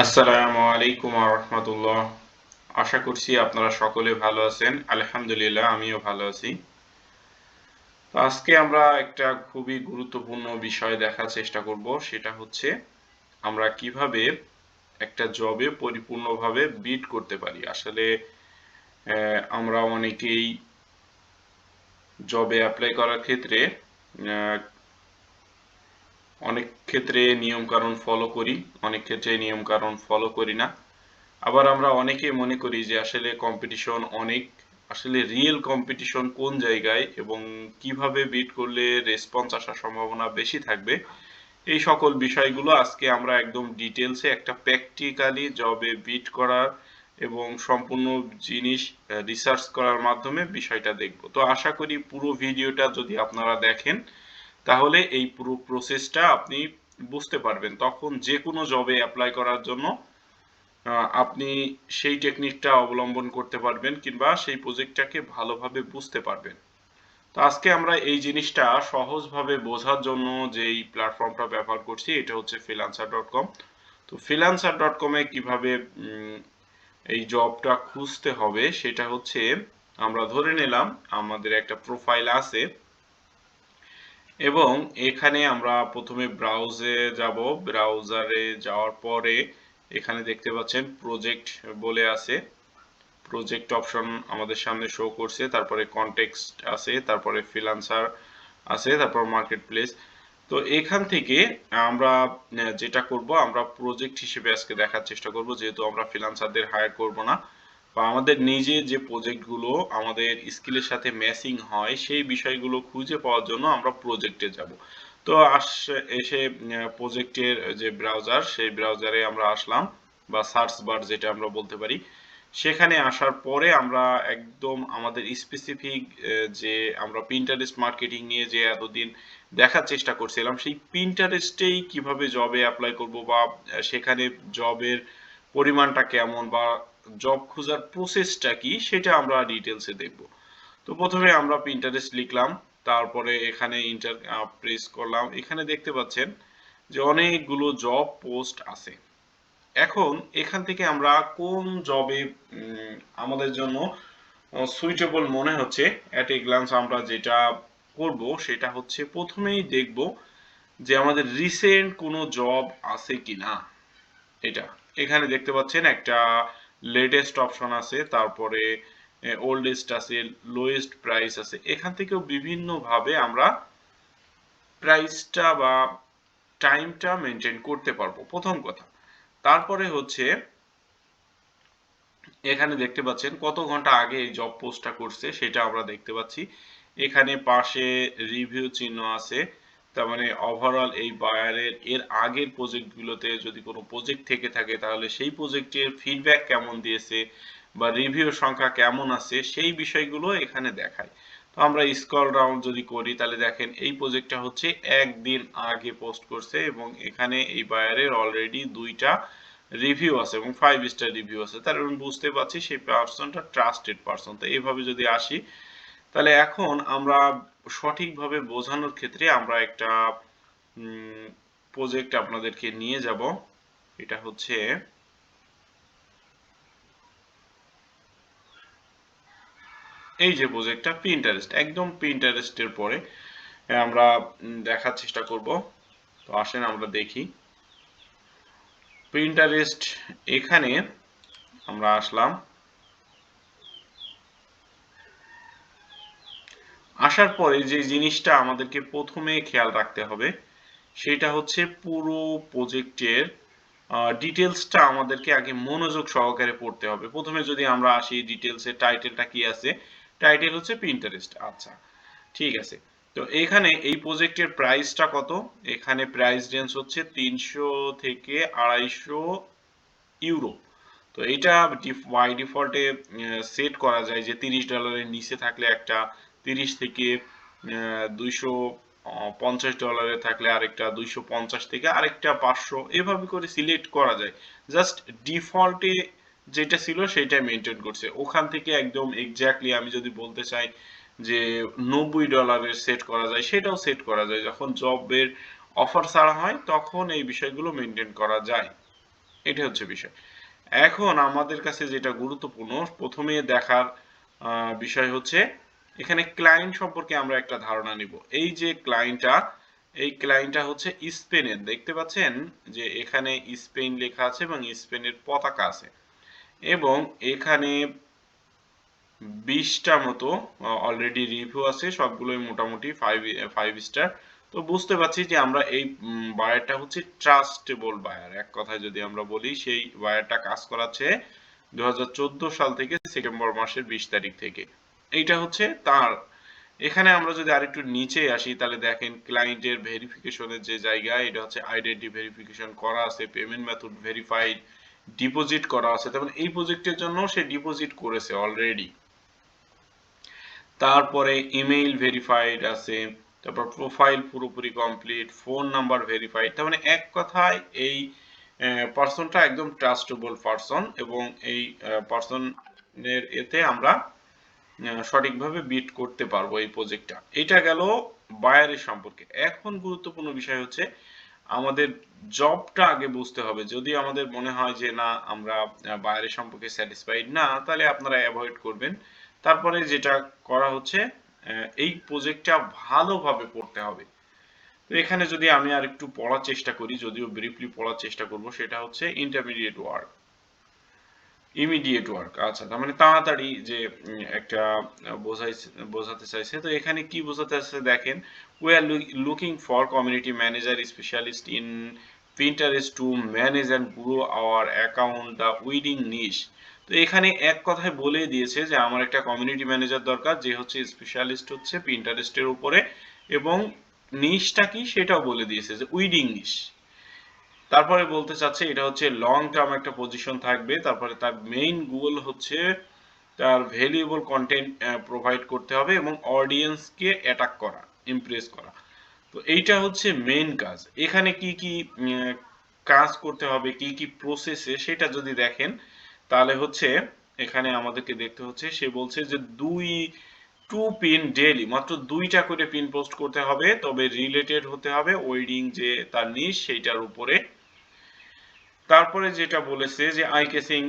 আসসালামু আলাইকুম ওয়া রাহমাতুল্লাহ। আশা করছি আপনারা সকলে ভালো আছেন। আলহামদুলিল্লাহ আমিও ভালো আছি। তো আজকে আমরা একটা খুবই গুরুত্বপূর্ণ বিষয় দেখার চেষ্টা করব। সেটা হচ্ছে আমরা কিভাবে একটা জবে পরিপূর্ণভাবে বিট করতে পারি। আসলে আমরা অনেকেই জবে এপ্লাই করার ক্ষেত্রে আহ, অনেক ক্ষেত্রে নিয়মকানুন ফলো করি, অনেক ক্ষেত্রে নিয়মকানুন ফলো করি না। আবার আমরা অনেকে মনে করি যে আসলে কম্পিটিশন অনেক, আসলে রিয়েল কম্পিটিশন কোন জায়গায় এবং কিভাবে বিট করলে রেসপন্স আসার সম্ভাবনা বেশি থাকবে, এই সকল বিষয়গুলো আজকে আমরা একদম ডিটেলসে একটা প্র্যাকটিক্যালি জবে বিট করার এবং সম্পূর্ণ জিনিস রিসার্চ করার মাধ্যমে বিষয়টা দেখব। তো আশা করি পুরো ভিডিওটা যদি আপনারা দেখেন তাহলে এই পুরো প্রসেসটা আপনি বুঝতে পারবেন, তখন যে কোনো জবে অ্যাপ্লাই করার জন্য আপনি সেই টেকনিকটা অবলম্বন করতে পারবেন কিংবা সেই প্রজেক্টটাকে ভালোভাবে বুঝতে পারবেন। তো আজকে আমরা এই জিনিসটা সহজভাবে বোঝার জন্য যেই প্ল্যাটফর্মটা ব্যবহার করছি এটা হচ্ছে freelancer.com। তো freelancer.com এ কিভাবে এই জবটা খুঁজতে হবে সেটা হচ্ছে, আমরা ধরে নিলাম আমাদের একটা প্রোফাইল আছে এবং এখানে আমরা প্রথমে ব্রাউজে যাব। ব্রাউজারে যাওয়ার পরে এখানে দেখতে পাচ্ছেন প্রজেক্ট বলে আছে, প্রজেক্ট অপশন আমাদের সামনে শো করছে, তারপরে কনটেক্সট আছে, তারপরে ফ্রিল্যান্সার আছে, তারপর মার্কেট প্লেস। তো এখান থেকে আমরা যেটা করব, আমরা প্রজেক্ট হিসেবে আজকে দেখার চেষ্টা করব, যেহেতু আমরা ফ্রিল্যান্সারদের হায়ার করব না, বা আমাদের নিজে যে প্রজেক্টগুলো আমাদের স্কিলের সাথে ম্যাচিং হয় সেই বিষয়গুলো খুঁজে পাওয়ার জন্য আমরা প্রজেক্টে যাব। তো এসে প্রজেক্টের যে ব্রাউজার সেই ব্রাউজারে আমরা আসলাম, বা সার্চ বার যেটা আমরা বলতে পারি। সেখানে আসার পরে আমরা একদম আমাদের স্পেসিফিক যে আমরা পিন্টারেস্ট মার্কেটিং নিয়ে যে এতদিন দেখার চেষ্টা করছিলাম, সেই পিন্টারেস্টেই কিভাবে জবে অ্যাপ্লাই করব, বা সেখানে জবের পরিমাণটা কেমন, বা জব খোঁজার প্রসেসটা কি, সেটা আমরা ডিটেলসে দেখব। তো প্রথমে আমরা পিন্টারেস্ট লিখলাম, তারপরে এখানে ইন্টার প্রেস করলাম। এখানে দেখতে পাচ্ছেন যে অনেকগুলো জব পোস্ট আছে। এখন এখান থেকে আমরা কোন জবে আমাদের জন্য সুইটেবল মনে হচ্ছে, অ্যাট এ গ্লান্স আমরা যেটা করব সেটা হচ্ছে প্রথমেই দেখব যে আমাদের রিসেন্ট কোনো জব আছে কিনা। এটা এখানে দেখতে পাচ্ছেন একটা লেটেস্ট অপশন আছে, তারপরে ওল্ডেস্ট আছে, লোয়েস্ট প্রাইস আছে। এখান থেকেও বিভিন্ন ভাবে আমরা প্রাইসটা বা টাইমটা মেনটেন করতে পারবো, প্রথম কথা। তারপরে হচ্ছে এখানে দেখতে পাচ্ছেন কত ঘন্টা আগে এই জব পোস্টটা করছে সেটা আমরা দেখতে পাচ্ছি। এখানে পাশে রিভিউ চিহ্ন আছে, তার মানে ওভারঅল এই বায়ারের এর আগের প্রজেক্টগুলোতে যদি কোনো প্রজেক্ট থেকে থাকে তাহলে সেই প্রজেক্টের ফিডব্যাক কেমন দিয়েছে বা রিভিউর সংখ্যা কেমন আছে সেই বিষয়গুলো এখানে দেখায়। তো আমরা স্ক্রল ডাউন যদি করি তাহলে দেখেন এই প্রজেক্টটা হচ্ছে একদিন আগে পোস্ট করছে এবং এখানে এই বায়ারের অলরেডি দুইটা রিভিউ আছে এবং 5 স্টার রিভিউ আছে, তার মানে বুঝতে পারছি সেই পার্সনটা ট্রাস্টেড পার্সন। তো এইভাবে যদি আসি তাহলে এখন আমরা সঠিকভাবে বোঝানোর ক্ষেত্রে আমরা একটা প্রজেক্ট আপনাদেরকে নিয়ে যাব। এটা হচ্ছে এই যে প্রজেক্টটা পিন্টারেস্ট, একদম পিন্টারেস্টের পরে আমরা দেখার চেষ্টা করব। তো আসেন আমরা দেখি পিন্টারেস্ট। এখানে আমরা আসলাম, আসার পরে যে জিনিসটা আমাদেরকে প্রথমে খেয়াল রাখতে হবে সেটা হচ্ছে পুরো প্রজেক্টের ডিটেলসটা আমাদেরকে আগে মনোযোগ সহকারে পড়তে হবে। প্রথমে যদি আমরা আসি ডিটেলসের টাইটেলটা কি আছে, টাইটেল হচ্ছে পিন্টারেস্ট। আচ্ছা, ঠিক আছে। তো এখানে এই প্রজেক্টের প্রাইসটা কত, এখানে প্রাইস রেঞ্জ হচ্ছে 300 থেকে 250 ইউরো। তো এটা বাই ডিফল্টে সেট করা যায় যে $30 নিচে থাকলে একটা, 30 থেকে 250 ডলারে থাকলে আরেকটা, 250 থেকে আরেকটা 500, এভাবে করে সিলেক্ট করা যায়। জাস্ট ডিফল্টে যেটা ছিল সেটাই মেনটেন করছে। ওখান থেকে একদম এক্স্যাক্টলি আমি যদি বলতে চাই যে $90 সেট করা যায়, সেটাও সেট করা যায়। যখন জবের অফার ছাড়া হয় তখন এই বিষয়গুলো মেনটেন করা যায়। এটা হচ্ছে বিষয়। এখন আমাদের কাছে যেটা গুরুত্বপূর্ণ প্রথমে দেখার বিষয় হচ্ছে এখানে ক্লায়েন্ট সম্পর্কে আমরা একটা ধারণা নিব। এই যে ক্লায়েন্টটা হচ্ছে স্পেনের, দেখতে পাচ্ছেন যে এখানে স্পেন লেখা আছে এবং স্পেনের পতাকা আছে এবং এখানে 20টা মতো অলরেডি রিভিউ আছে, সবগুলোই মোটামুটি 5 স্টার। তো বুঝতে পারছি যে আমরা এই বায়ারটা হচ্ছে ট্রাস্টেবল বায়ার। এক কথায় যদি আমরা বলি, সেই বায়ারটা কাজ করাচ্ছে 2014 সাল থেকে সেপ্টেম্বর মাসের 20 তারিখ থেকে। এইটা হচ্ছে তার। এখানে আমরা যদি আরেকটু নিচে আসি তাহলে দেখেন ক্লায়েন্টের ভেরিফিকেশনের যে জায়গা, এটা হচ্ছে আইডেন্টি ভেরিফিকেশন করা আছে, পেমেন্ট মেথড ভেরিফাইড, ডিপোজিট করা আছে। তার মানে এই প্রজেক্টের জন্য সে ডিপোজিট করেছে অলরেডি। তারপরে ইমেইল ভেরিফাইড আছে, তারপর প্রোফাইল পুরোপুরি কমপ্লিট, ফোন নাম্বার ভেরিফাইড। তার মানে এক কথায় এই পার্সনটা একদম ট্রাস্টেবল পার্সন এবং এই পার্সনের এতে আমরা সঠিকভাবে বিট করতে পারবো এই প্রজেক্টটা। এটা গেল বায়ারের সম্পর্কে। এখন গুরুত্বপূর্ণ বিষয় হচ্ছে আমাদের জবটা আগে বুঝতে হবে। যদি আমাদের মনে হয় যে না, আমরা বায়ারের সম্পর্কে স্যাটিসফাইড না, তাহলে আপনারা অ্যাভয়েড করবেন। তারপরে যেটা করা হচ্ছে, এই প্রজেক্টটা ভালোভাবে পড়তে হবে। তো এখানে যদি আমি আর একটু পড়ার চেষ্টা করি, যদিও ব্রিফলি পড়ার চেষ্টা করব, সেটা হচ্ছে ইন্টারমিডিয়েট ওয়ার্ক, ইমিডিয়েট ওয়ার্ক। আচ্ছা, তার মানে তাড়াতাড়ি যে একটা বোঝাতে চাইছে। তো এখানে কি বোঝাতে চাইছে দেখেন, we are looking for community manager specialist in Pinterest to manage and grow our account the wedding niche. তো এখানে এক কথায় বলে দিয়েছে যে আমার একটা কমিউনিটি ম্যানেজার দরকার, যে হচ্ছে স্পেশালিস্ট হচ্ছে পিন্টারেস্টের উপরে, এবং নিশটা কি সেটাও বলে দিয়েছে যে উইডিং নিশ। তারপরে বলতে চাচ্ছে এটা হচ্ছে লং টার্ম একটা পজিশন থাকবে। তারপরে তার মেইন গোল হচ্ছে তার ভ্যালুয়েবল কন্টেন্ট প্রোভাইড করতে হবে এবং অডিয়েন্সকে অ্যাটাক করা, ইমপ্রেস করা। তো এইটা হচ্ছে মেইন কাজ। এখানে কি কি কাজ করতে হবে, কি কি প্রসেসে, সেটা যদি দেখেন তাহলে হচ্ছে এখানে আমাদেরকে দেখতে হচ্ছে, সে বলছে যে 2 পিন ডেইলি, মাত্র 2টা করে পিন পোস্ট করতে হবে, তবে রিলেটেড হতে হবে ওয়েডিং যে তার নিশ সেইটার উপরে। তারপরে যেটা বলেছে যে আই কেসিং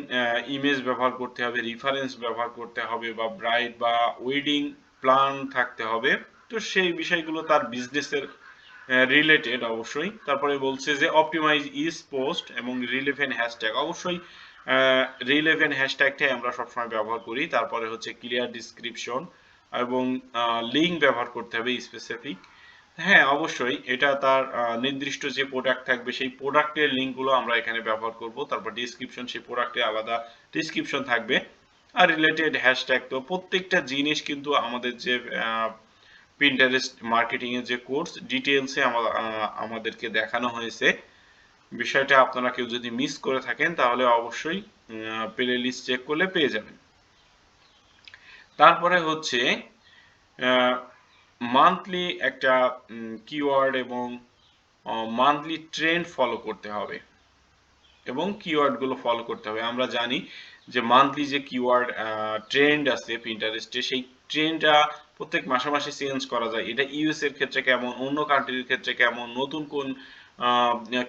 ইমেজ ব্যবহার করতে হবে, রেফারেন্স ব্যবহার করতে হবে, বা ব্রাইড বা ওয়েডিং প্ল্যান থাকতে হবে। তো সেই বিষয়গুলো তার বিজনেসের রিলেটেড অবশ্যই। তারপরে বলছে যে অপটিমাইজ ইজ পোস্ট এবং রিলেভেন্ট হ্যাশট্যাগ, অবশ্যই রিলেভেন্ট হ্যাশট্যাগটাই আমরা সবসময় ব্যবহার করি। তারপরে হচ্ছে ক্লিয়ার ডিসক্রিপশন এবং লিঙ্ক ব্যবহার করতে হবে স্পেসিফিক। হ্যাঁ, অবশ্যই এটা তার নির্দিষ্ট যে প্রোডাক্ট থাকবে সেই প্রোডাক্টের লিঙ্কগুলো আমরা এখানে ব্যবহার করব। তারপর ডিসক্রিপশন, সেই প্রোডাক্টের আলাদা ডিসক্রিপশন থাকবে। আর রিলেটেড হ্যাশট্যাগ, তো প্রত্যেকটা জিনিস কিন্তু আমাদের যে পিন্টারেস্ট মার্কেটিং এর যে কোর্স ডিটেইলসে আমাদেরকে দেখানো হয়েছে। বিষয়টা আপনারা কেউ যদি মিস করে থাকেন তাহলে অবশ্যই প্লে লিস্ট চেক করলে পেয়ে যাবেন। তারপরে হচ্ছে মান্থলি একটা কিওয়ার্ড এবং মান্থলি ট্রেন্ড ফলো করতে হবে এবং কিওয়ার্ডগুলো ফলো করতে হবে। আমরা জানি যে মান্থলি যে কিওয়ার্ড ট্রেন্ড আছে পিন্টারেস্টে, সেই ট্রেন্ডটা প্রত্যেক মাসে মাসে চেঞ্জ করা যায়। এটা ইউএস এর ক্ষেত্রে কেমন, অন্য কান্ট্রির ক্ষেত্রে কেমন, নতুন কোন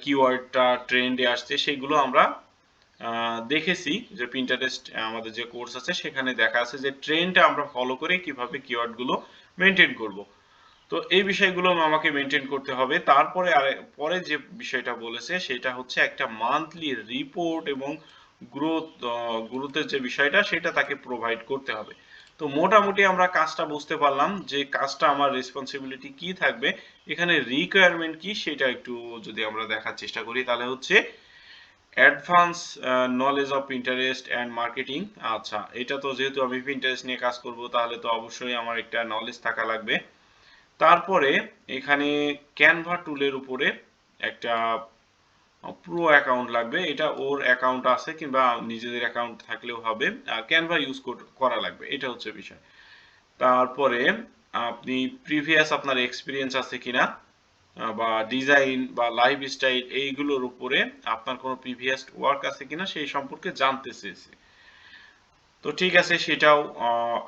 কিওয়ার্ডটা ট্রেন্ডে আসছে, সেগুলো আমরা দেখেছি যে পিন্টারেস্ট আমাদের যে কোর্স আছে সেখানে দেখা আছে যে ট্রেন্ডটা আমরা ফলো করে কিভাবে কিওয়ার্ডগুলো মেনটেন করব। তো এই বিষয়গুলো আমাকে মেনটেন করতে হবে। তারপরে পরে যে বিষয়টা বলেছে সেটা হচ্ছে একটা মান্থলি রিপোর্ট এবং গ্রোথের যে বিষয়টা সেটা তাকে প্রোভাইড করতে হবে। তো মোটামুটি আমরা কাজটা বুঝতে পারলাম যে কাজটা আমার রেসপন্সিবিলিটি কি থাকবে। এখানে রিকোয়ারমেন্ট কি সেটা একটু যদি আমরা দেখার চেষ্টা করি তাহলে হচ্ছে advance knowledge of Pinterest and marketing. আচ্ছা, এটা তো যেহেতু আমি পিন্টারেস্ট নিয়ে কাজ করব তাহলে তো অবশ্যই আমার একটা নলেজ থাকা লাগবে। তারপরে এখানে ক্যানভা টুলের উপরে একটা প্রো অ্যাকাউন্ট লাগবে। এটা ওর অ্যাকাউন্ট আছে কিংবা নিজেদের অ্যাকাউন্ট থাকলেও হবে, আর ক্যানভা ইউজ করা লাগবে, এটা হচ্ছে বিষয়। তারপরে আপনি প্রিভিয়াস আপনার এক্সপিরিয়েন্স আছে কিনা, বা ডিজাইন বা লাইফস্টাইল এইগুলোর উপরে আপনার কোনো প্রিভিয়াস ওয়ার্ক আছে কিনা সেই সম্পর্কে জানতে চেয়েছে। তো ঠিক আছে, সেটাও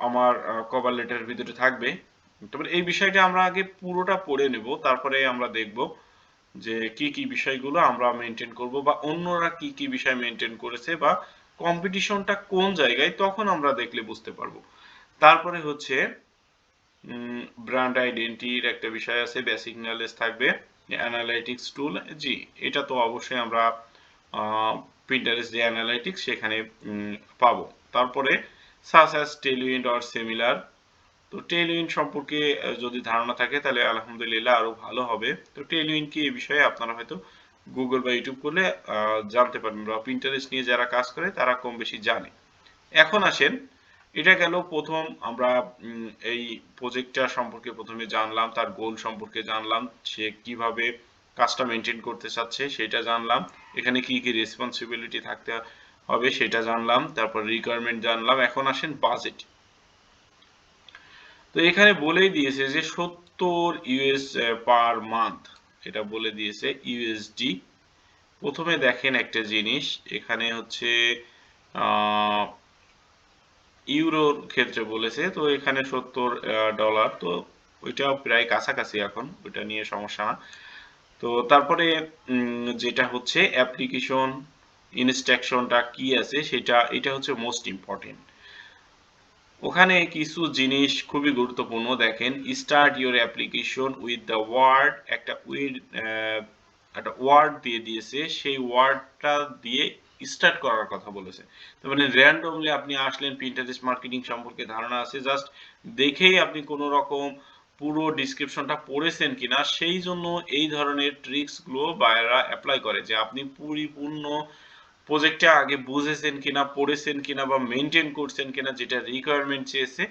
আমার কভার লেটারের ভিতরে থাকবে। তবে এই বিষয়টা আমরা আগে পুরোটা পড়ে নেব, তারপরে আমরা দেখব যে কি কি বিষয়গুলো আমরা মেনটেন করব বা অন্যরা কি কি বিষয় মেনটেন করেছে বা কম্পিটিশনটা কোন জায়গায়, তখন আমরা দেখলে বুঝতে পারবো। তারপরে হচ্ছে ব্র্যান্ড আইডেন্টিটির একটা বিষয় আছে, বেসিক নলেজ থাকবে, অ্যানালাইটিক্স টুল। জি, এটা তো অবশ্যই আমরা পিন্টারেস্ট যে অ্যানালাইটিক্স সেখানে পাবো। তারপরে such as Tailwind or similar. তো টেলউইন্ড সম্পর্কে যদি ধারণা থাকে তাহলে আলহামদুলিল্লাহ আরো ভালো হবে। তো টেলউইন্ড কি, এই বিষয়ে আপনারা হয়তো গুগল বা ইউটিউব করলে জানতে পারবেন, বা পিন্টারেস্ট নিয়ে যারা কাজ করে তারা কম বেশি জানে। এখন আসেন, এটা গেল প্রথম আমরা এই প্রজেক্টটা সম্পর্কে প্রথমে জানলাম, তার গোল সম্পর্কে জানলাম, সে কিভাবে কাজটা মেনটেন করতে চাচ্ছে সেটা জানলাম, এখানে কি কি রেসপন্সিবিলিটি থাকতে হবে সেটা জানলাম, তারপর রিকোয়ারমেন্ট জানলাম। এখন আসেন বাজেট। তো এখানে বলেই দিয়েছে যে 70 ইউএস পার মান্থ, এটা বলে দিয়েছে ইউএসডি। প্রথমে দেখেন একটা জিনিস, এখানে হচ্ছে ইউরোর ক্ষেত্রে বলেছে, তো এখানে $70, তো ওইটা প্রায় কাছাকাছি, এখন ওইটা নিয়ে সমস্যা না। তো তারপরে যেটা হচ্ছে অ্যাপ্লিকেশন ইনস্ট্রাকশনটা কি আছে সেটা, এটা হচ্ছে মোস্ট ইম্পর্টেন্ট। ওখানে কিছু জিনিস খুবই গুরুত্বপূর্ণ, দেখেন start your application with the word, একটা ওয়ার্ড দিয়ে দিয়েছে, সেই ওয়ার্ডটা দিয়ে স্টার্ট করার কথা বলেছে। তার মানে র্যান্ডমলি আপনি আসলেন, পিন্টারেস্ট মার্কেটিং সম্পর্কে ধারণা আছে, জাস্ট দেখেই আপনি কোনো রকম পুরো ডিসক্রিপশনটা পড়েছেন কিনা, সেই জন্য এই ধরনের ট্রিক্সগুলো বায়াররা অ্যাপ্লাই করে, যে আপনি পরিপূর্ণ প্রজেক্টটা আগে বুঝেছেন কিনা, পড়েছেন কিনা বা মেনটেন করছেন কিনা, যেটা রিকোয়ারমেন্ট চেয়েছে।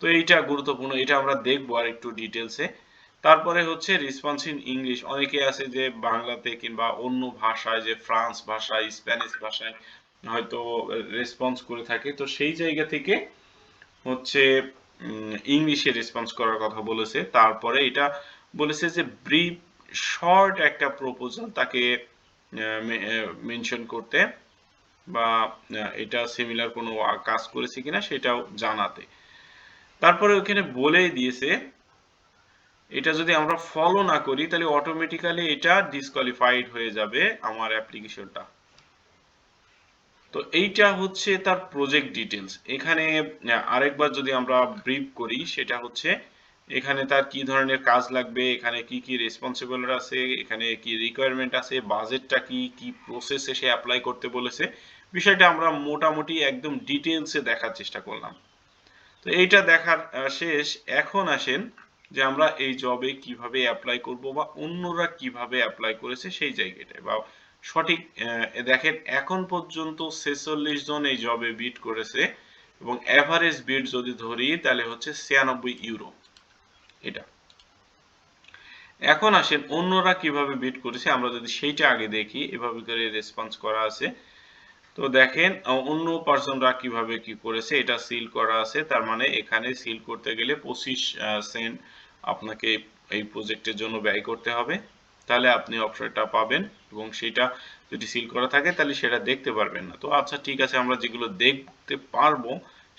তো এইটা গুরুত্বপূর্ণ, এটা আমরা দেখবো আর একটু ডিটেলসে। তারপরে হচ্ছে রেসপন্স ইন ইংলিশ। অনেকে আছে যে বাংলাতে কিংবা অন্য ভাষায়, যে ফ্রান্স ভাষায়, স্প্যানিশ ভাষায় হয়তো রেসপন্স করে থাকে, তো সেই জায়গা থেকে হচ্ছে ইংলিশে রেসপন্স করার কথা বলেছে। তারপরে এটা বলেছে যে ব্রিফ শর্ট একটা প্রপোজাল তাকে মেনশন করতে, বা এটা সিমিলার কোনো কাজ করেছে কিনা সেটাও জানাতে। তারপরে ওখানে বলেই দিয়েছে এটা যদি আমরা ফলো না করি তাহলে অটোমেটিক্যালি এটা ডিসকোয়ালিফাইড হয়ে যাবে আমার অ্যাপ্লিকেশনটা। তো এইটা হচ্ছে তার প্রজেক্ট ডিটেলস। এখানে আরেকবার যদি আমরা ব্রিফ করি, সেটা হচ্ছে এখানে তার কি ধরনের কাজ লাগবে, এখানে কি কি রেসপন্সিবল আছে, এখানে কি রিকোয়ারমেন্ট আছে, বাজেটটা কি কি প্রসেসে সে অ্যাপ্লাই করতে বলেছে, বিষয়টা আমরা মোটামুটি একদম ডিটেলসে দেখার চেষ্টা করলাম। তো এইটা দেখার শেষ। এখন আসেন যে আমরা এই জবে কিভাবে অ্যাপ্লাই করব বা অন্যরা কিভাবে অ্যাপ্লাই করেছে সেই জায়গাটায়, বা সঠিক দেখেন এখন পর্যন্ত 46 জন এই জবে বিড করেছে, এবং এভারেজ বিড যদি ধরি তাহলে হচ্ছে 96 ইউরো এটা। এখন আসেন অন্যরা কিভাবে বিড করেছে, আমরা যদি সেইটা আগে দেখি, এভাবে করে রেসপন্স করা আছে। তো দেখেন অন্য পার্সনরা কিভাবে কি করেছে, এটা সিল করা আছে, তার মানে এখানে সিল করতে গেলে 25 সেন্ট আপনাকে এই প্রজেক্টের জন্য ব্যয় করতে হবে, তাহলে আপনি অপশনটা পাবেন, এবং সেটা যদি সিল করা থাকে তাহলে সেটা দেখতে পারবেন না। তো আচ্ছা ঠিক আছে, আমরা যেগুলো দেখতে পারবো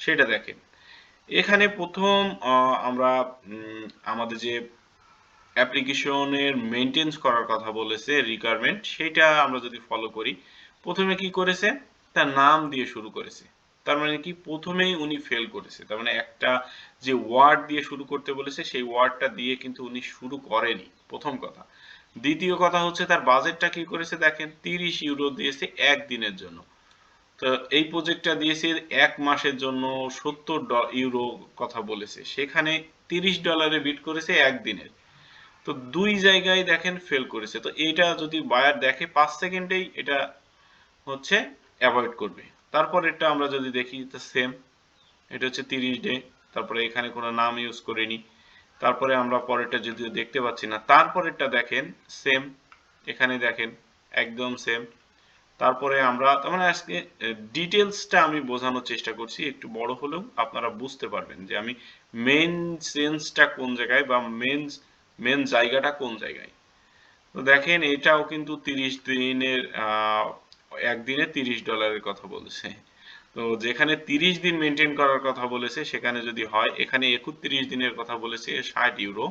সেটা দেখেন। এখানে প্রথম আমরা আমাদের যে অ্যাপ্লিকেশনের মেনটেন্স করার কথা বলেছে রিকোয়ারমেন্ট, সেটা আমরা যদি ফলো করি, প্রথমে কি করেছে, তার নাম দিয়ে শুরু করেছে। তার মানে কি, প্রথমেই উনি ফেল করেছে, তার মানে একটা যে ওয়ার্ড দিয়ে শুরু করতে বলেছে সেই ওয়ার্ডটা দিয়ে কিন্তু উনি শুরু করেনি, প্রথম কথা। দ্বিতীয় কথা হচ্ছে তার বাজেটটা কি করেছে, দেখেন 30 ইউরো দিয়েছে একদিনের জন্য। তো এই প্রজেক্টটা দিয়েছে এক মাসের জন্য, 70 ইউরো কথা বলেছে, সেখানে $30 বিট করেছে একদিনের। তো দুই জায়গায় দেখেন ফেল করেছে। তো এইটা যদি বায়ার দেখে 5 সেকেন্ডেই এটা হচ্ছে অ্যাভয়েড করবে। তারপর এটা আমরা যদি দেখি, তো সেম, এটা হচ্ছে 30 ডে, তারপরে এখানে কোনো নাম ইউজ করিনি। তারপরে আমরা পরেরটা যদিও দেখতে পাচ্ছি না, তারপরেরটা দেখেন সেম, এখানে দেখেন একদম সেম। তারপরে আমরা, তার মানে আজকে ডিটেলসটা আমি বোঝানোর চেষ্টা করছি, একটু বড় হলেও আপনারা বুঝতে পারবেন যে আমি মেন সেন্সটা কোন জায়গায়, বা মেন জায়গাটা কোন জায়গায়। তো দেখেন এটাও কিন্তু 30 দিনের একদিনে $30 কথা বলেছে। তো যেখানে 30 দিন মেনটেন করার কথা বলেছে সেখানে যদি হয়, এখানে 31 দিনের কথা বলেছে 60 ইউরো।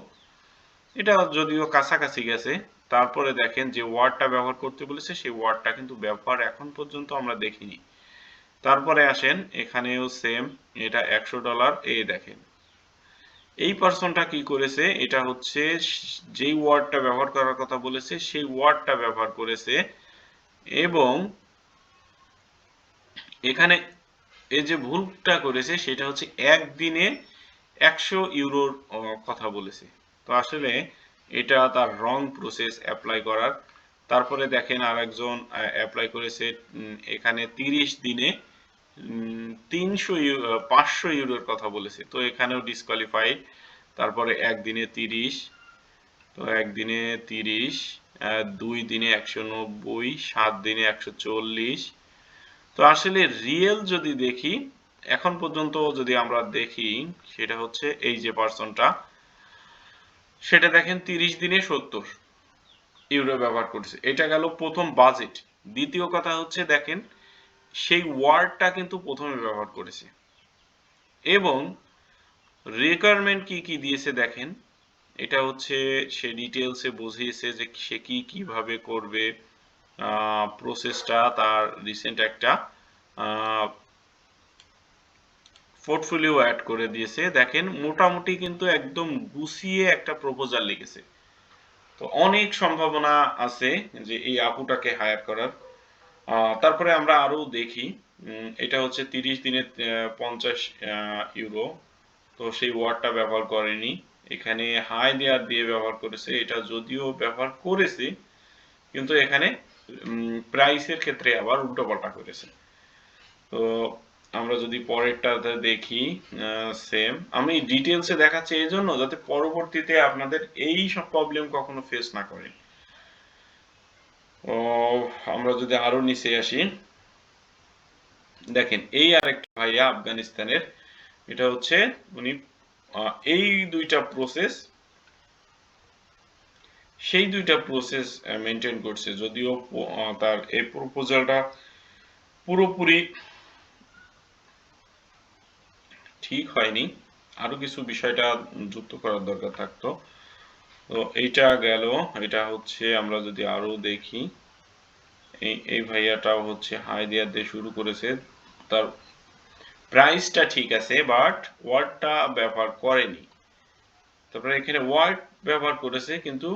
এটা যদিও কাছাকাছি গেছে, তারপরে দেখেন যে ওয়ার্ডটা ব্যবহার করতে বলেছে সেই ওয়ার্ডটা কিন্তু ব্যবহার এখন পর্যন্ত আমরা দেখিনি। তারপরে আসেন এখানেও সেম, এটা $100। এই দেখেন এই পার্সনটা কি করেছে, এটা হচ্ছে যেই ওয়ার্ডটা ব্যবহার করার কথা বলেছে সেই ওয়ার্ডটা ব্যবহার করেছে এবং এখানে এই যে ভুলটা করেছে সেটা হচ্ছে একদিনে 100 ইউরোর কথা বলেছে। তো আসলে এটা তার রং প্রসেস অ্যাপ্লাই করার। তারপরে দেখেন আরেকজন অ্যাপ্লাই করেছে এখানে 30 দিনে 500 ইউরোর কথা বলেছে, তো এখানেও ডিসকোয়ালিফাইড। তারপরে একদিনে 30, তো একদিনে 30, 2 দিনে 190, 7 দিনে 140। তো আসলে রিয়েল যদি দেখি এখন পর্যন্ত যদি আমরা দেখি সেটা হচ্ছে এই যে পার্সনটা, সেটা দেখেন 30 দিনে 70 ইউরো ব্যবহার করছে। এটা গেল প্রথম বাজেট। দ্বিতীয় কথা হচ্ছে দেখেন সেই ওয়ার্ডটা কিন্তু প্রথমে ব্যবহার করেছে এবং রিকোয়ারমেন্ট কি কি দিয়েছে দেখেন, এটা হচ্ছে সে ডিটেলসে বুঝিয়েছে যে সে কি কিভাবে করবে, প্রসেসটা তার রিসেন্ট একটা পোর্টফোলিও অ্যাড করে দিয়েছে। দেখেন মোটামুটি কিন্তু একদম গুছিয়ে একটা প্রপোজাল লিখেছে। তো অনেক সম্ভাবনা আছে যে এই আপুটাকে হায়ার করার। তারপরে আমরা আরো দেখি, এটা হচ্ছে 30 দিনে 50 ইউরো, তো সেই ওয়ার্ডটা ব্যবহার করেনি। এখানে হাই দেয়ার দিয়ে ব্যবহার করেছে, এটা যদিও ব্যবহার করেছে কিন্তু এখানে প্রাইসের ক্ষেত্রে আবার উল্টোপাল্টা করেছে। তো আমরা যদি পরেরটাতে দেখি সেম, আমি ডিটেলসে দেখাচ্ছি এই জন্য যাতে পরবর্তীতে আপনাদের এই সব প্রবলেম কখনো ফেস না করেন। ও আমরা যদি আরো নিচে আসি, দেখেন এই আরেকটা ভাইয়া আফগানিস্তানের, এটা হচ্ছে উনি এই দুইটা প্রসেস সেই দুইটা প্রসেস মেনটেন করছে, যদিও তার এই প্রপোজালটা পুরোপুরি ঠিক হয়নি, আরো কিছু বিষয়টা যুক্ত করার দরকার থাকতো। তো এইটা গেল, এটা হচ্ছে আমরা যদি আরো দেখি এই ভাইয়াটাও হচ্ছে হাই দেয়ার দিয়ে শুরু করেছে, তার প্রাইসটা ঠিক আছে বাট ওয়ার্ডটা ব্যবহার করেনি। তারপরে এখানে ওয়ার্ড ব্যবহার করেছে কিন্তু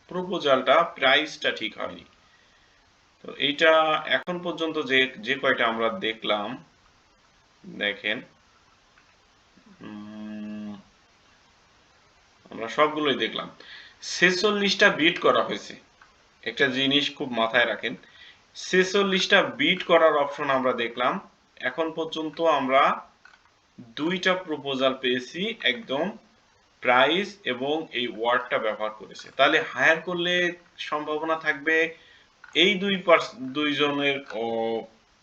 প্রপোজালটা প্রাইসটা ঠিক হয়নি। তো এইটা এখন পর্যন্ত যে যে কয়টা আমরা দেখলাম, দেখেন আমরা সবগুলোই দেখলাম 46টা বিট করা হয়েছে। একটা জিনিস খুব মাথায় রাখেন, 46টা বিট করার অপশন আমরা দেখলাম। এখন পর্যন্ত আমরা দুইটা প্রপোজাল পেয়েছি একদম প্রাইস এবং এই ওয়ার্ডটা ব্যবহার করেছে, তাহলে হায়ার করলে সম্ভাবনা থাকবে এই দুইজনের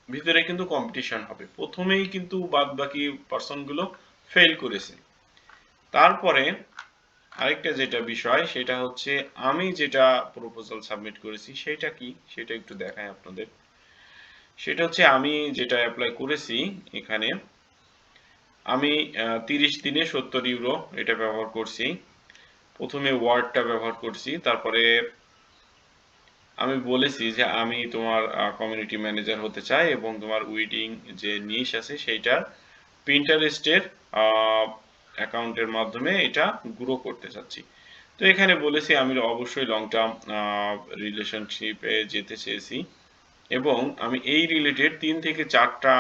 ভিতরে কিন্তু কম্পিটিশন হবে। প্রথমেই কিন্তু বাদ বাকি পার্সনগুলো ফেল করেছে। তারপরে আরেকটা যেটা বিষয় সেটা হচ্ছে আমি যেটা প্রপোজাল সাবমিট করেছি সেটা কি সেটা একটু দেখাই আপনাদের। সেটা হচ্ছে আমি যেটা অ্যাপ্লাই করেছি এখানে আমি 30 দিনে 70 ইউরো এটা ব্যবহার করছি। প্রথমে ওয়ার্ডটা ব্যবহার করছি, তারপরে আমি বলেছি যে আমি তোমার কমিউনিটি ম্যানেজার হতে চাই এবং তোমার উইডিং যে নিশ আছে সেইটার পিন্টারেস্টের অ্যাকাউন্টের মাধ্যমে এটা গ্রো করতে চাচ্ছি। তো এখানে বলেছি আমি অবশ্যই লং টার্ম রিলেশনশিপে যেতে চেয়েছি এবং আমি এই রিলেটেড 3 থেকে 4টা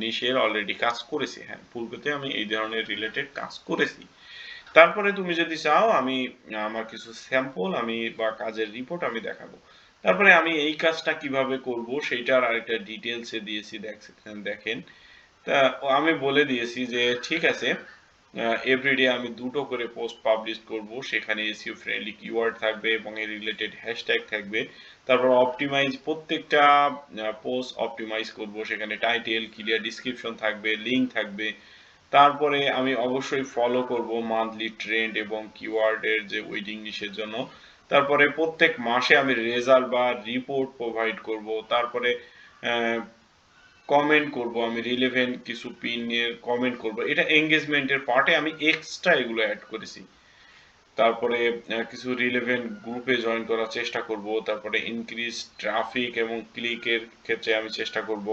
নিশের অলরেডি কাজ করেছি। হ্যাঁ, পূর্বেতে আমি এই ধরনের রিলেটেড কাজ করেছি। তারপরে তুমি যদি চাও আমি আমার কিছু স্যাম্পল আমি বা কাজের রিপোর্ট আমি দেখাবো। তারপরে আমি এই কাজটা কিভাবে করব সেইটার আরেকটা ডিটেলসে দিয়েছি, দেখেন। তা আমি বলে দিয়েছি যে ঠিক আছে, এভরিডে আমি 2টো করে পোস্ট পাবলিশ করব, সেখানে এসইও ফ্রেন্ডলি কিওয়ার্ড থাকবে এবং এর রিলেটেড হ্যাশট্যাগ থাকবে। তারপর অপটিমাইজ প্রত্যেকটা পোস্ট অপটিমাইজ করব, সেখানে টাইটেল ক্লিয়ার ডেসক্রিপশন থাকবে, লিংক থাকবে। তারপরে আমি অবশ্যই ফলো করব মান্থলি ট্রেন্ড এবং কিওয়ার্ডের যে ওয়েটিং লিস্টের জন্য। তারপরে প্রত্যেক মাসে আমি রেজাল্ট বা রিপোর্ট প্রোভাইড করব। তারপরে কমেন্ট করব, আমি রিলেভেন্ট কিছু পিনের কমেন্ট করব। এটা এঙ্গেজমেন্টের পার্টে আমি এক্সট্রা এগুলো অ্যাড করেছি। তারপরে কিছু রিলেভেন্ট গ্রুপে জয়েন করার চেষ্টা করব, তারপরে ইনক্রিজ ট্রাফিক এবং ক্লিকের ক্ষেত্রে আমি চেষ্টা করব,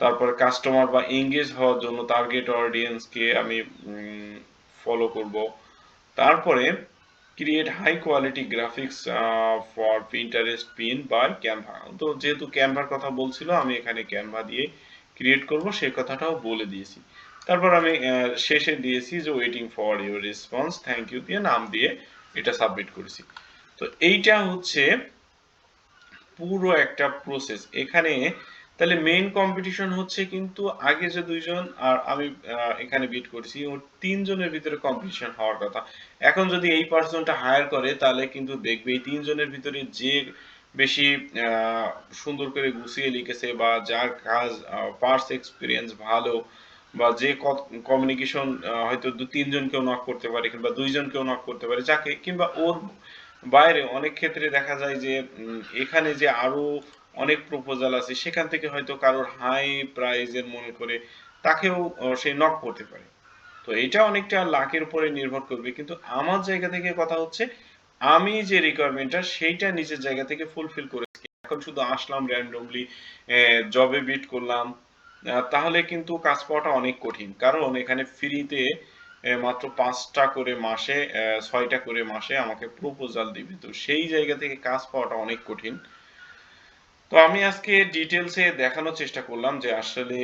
তারপরে কাস্টমার বা এঙ্গেজ হওয়ার জন্য টার্গেট অডিয়েন্সকে আমি ফলো করব, তারপরে create high quality graphics for Pinterest pin বা ক্যানভা। তো যেহেতু ক্যানভার কথা বলছিল, আমি এখানে ক্যানভা দিয়ে ক্রিয়েট করব সেই কথাটাও বলে দিয়েছি। তারপর আমি শেষে দিয়েছি যে waiting for your response, thank you দিয়ে নাম দিয়ে এটা সাবমিট করেছি। তো এইটা হচ্ছে পুরো একটা প্রসেস। এখানে তাহলে মেইন কম্পিটিশন হচ্ছে কিন্তু আগে যে দুইজন আর আমি এখানে বিট করছি, ও তিনজনের ভিতরে কম্পিটিশন হওয়ার কথা। এখন যদি এই পার্সনটা হায়ার করে তাহলে কিন্তু দেখবে এই তিনজনের ভিতরে যে বেশি সুন্দর করে গুছিয়ে লিখেছে বা যার কাজ পার্স এক্সপিরিয়েন্স ভালো বা যে কমিউনিকেশন হয়তো তিনজনকেও নক করতে পারে কিংবা দুইজনকেও নক করতে পারে যাকে, কিংবা ওর বাইরে অনেক ক্ষেত্রে দেখা যায় যে এখানে যে আরো অনেক প্রপোজাল আছে সেখান থেকে হয়তো কারোর হাই প্রাইজের মনে করে তাকেও সে নক করতে পারে। তো এটা অনেকটা লাকের উপরে নির্ভর করবে, কিন্তু আমার জায়গা থেকে কথা হচ্ছে আমি যে রিকোয়ারমেন্টটা সেইটা নিজের জায়গা থেকে ফুলফিল করেছি। এখন শুধু আসলাম র্যান্ডমলি জবে বিট করলাম, তাহলে কিন্তু কাজ পাওয়াটা অনেক কঠিন, কারণ এখানে ফ্রিতে মাত্র 5টা করে মাসে 6টা করে মাসে আমাকে প্রপোজাল দিবে। তো সেই জায়গা থেকে কাজ পাওয়াটা অনেক কঠিন। তো আমি আজকে ডিটেলসে দেখানোর চেষ্টা করলাম যে আসলে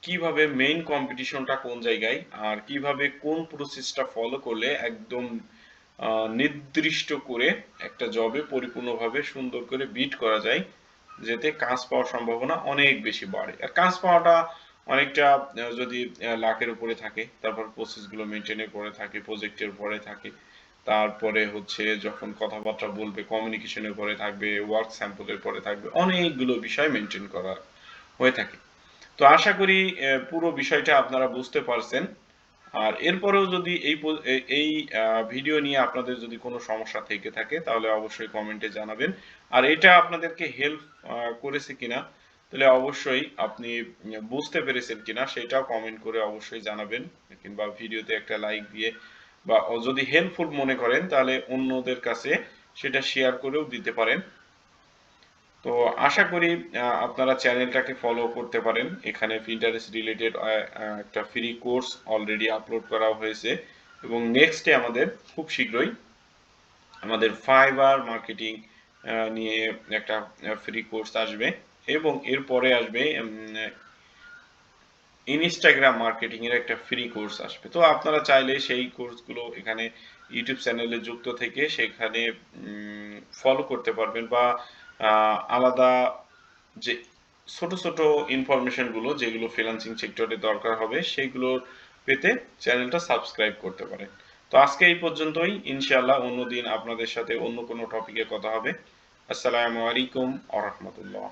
কিভাবে মেইন কম্পিটিশনটা কোন জায়গায় আর কিভাবে কোন প্রসেসটা ফলো করলে একদম নির্দিষ্ট করে একটা জবে পরিপূর্ণভাবে সুন্দর করে বিট করা যায়, যেতে কাজ পাওয়ার সম্ভাবনা অনেক বেশি বাড়ে। আর কাজ পাওয়াটা অনেকটা যদি লাকের উপরে থাকে, তারপর প্রসেসগুলো মেনটেনের পরে থাকে, প্রজেক্টের পরে থাকে, তারপরে হচ্ছে যখন কথাবার্তা বলবে কমিউনিকেশনের পরে থাকবে, ওয়ার্ক স্যাম্পলের পরে থাকবে, অনেকগুলো বিষয় মেনটেন করা হয়ে থাকে। তো আশা করি পুরো বিষয়টা আপনারা বুঝতে পারছেন। আর এরপরেও যদি এই ভিডিও নিয়ে আপনাদের যদি কোনো সমস্যা থেকে থাকে তাহলে অবশ্যই কমেন্টে জানাবেন। আর এটা আপনাদেরকে হেল্প করেছে কিনা, তাহলে অবশ্যই আপনি বুঝতে পেরেছেন কিনা সেটাও কমেন্ট করে অবশ্যই জানাবেন, কিংবা ভিডিওতে একটা লাইক দিয়ে বা যদি হেল্পফুল মনে করেন তাহলে অন্যদের কাছে সেটা শেয়ার করেও দিতে পারেন। তো আশা করি আপনারা চ্যানেলটাকে ফলো করতে পারেন। এখানে Pinterest রিলেটেড একটা ফ্রি কোর্স অলরেডি আপলোড করা হয়েছে, এবং নেক্সটে আমাদের খুব শীঘ্রই আমাদের ফাইবার মার্কেটিং নিয়ে একটা ফ্রি কোর্স আসবে, এবং এরপরে আসবে ইনস্টাগ্রাম মার্কেটিং এর একটা ফ্রি কোর্স আসবে। তো আপনারা চাইলে সেই কোর্সগুলো এখানে ইউটিউব চ্যানেলে যুক্ত থেকে সেখানে ফলো করতে পারবেন, বা আলাদা যে ছোট ছোট ইনফরমেশন গুলো যেগুলো ফ্রিল্যান্সিং সেক্টরে দরকার হবে সেগুলো পেতে চ্যানেলটা সাবস্ক্রাইব করতে পারেন। তো আজকে এই পর্যন্তই, ইনশাআল্লাহ অন্যদিন আপনাদের সাথে অন্য কোনো টপিকে কথা হবে। আসসালামু আলাইকুম ওয়া রাহমাতুল্লাহ।